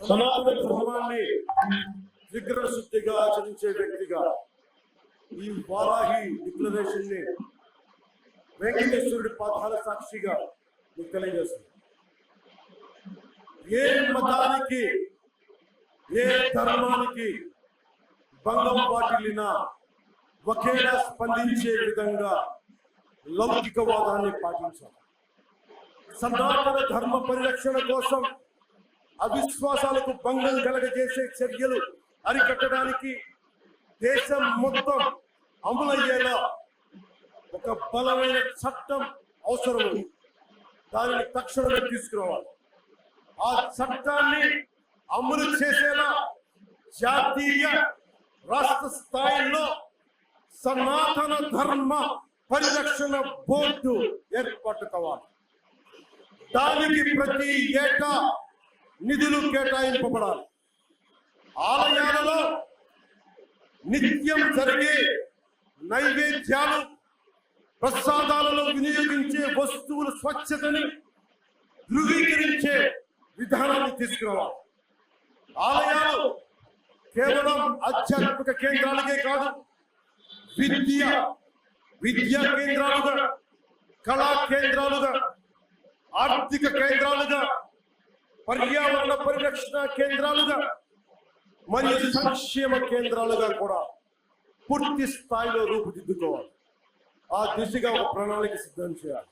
సనాతన ధర్మాన్ని విగ్రహ శుద్ధిగా ఆచరించే వ్యక్తిగా ఈ వారాహి డిక్లరేషన్ ని వెంకటేశ్వరుడి పాదాల సాక్షిగా మీకు తెలియజేస్తుంది. ఏ మతానికి ఏ ధర్మానికి భంగం వాటిల్లినా ఒకేలా స్పందించే విధంగా లౌకికవాదాన్ని పాటించాలి. సనాతన ధర్మ పరిరక్షణ కోసం అవిశ్వాసాలకు భంగం కలగజేసే చర్యలు అరికట్టడానికి దేశం మొత్తం అమలయ్యేలా ఒక బలమైన చట్టం అవసరం. దానిని తక్షణమే తీసుకురావాలి. ఆ చట్టాన్ని అమలు చేసేలా జాతీయ రాష్ట్ర స్థాయిలో సనాతన ధర్మ పరిరక్షణ బోర్డు ఏర్పాటు కావాలి. దానికి ప్రతి ఏటా నిధులు కేటాయింపబడాలి. ఆలయాలలో నిత్యం జరిగే నైవేద్యాలు, ప్రసాదాలలో వినియోగించే వస్తువుల స్వచ్ఛతని ధృవీకరించే విధానాన్ని తీసుకురావాలి. ఆలయాలు కేవలం ఆధ్యాత్మిక కేంద్రాలకే కాదు, విద్యా కేంద్రాలుగా, కళా కేంద్రాలుగా, ఆర్థిక కేంద్రాలుగా, పర్యావరణ పరిరక్షణ కేంద్రాలుగా మరియు సంక్షేమ కేంద్రాలుగా కూడా పూర్తి స్థాయిలో రూపుదిద్దుకోవాలి. ఆ దిశగా ఒక ప్రణాళిక సిద్ధం చేయాలి.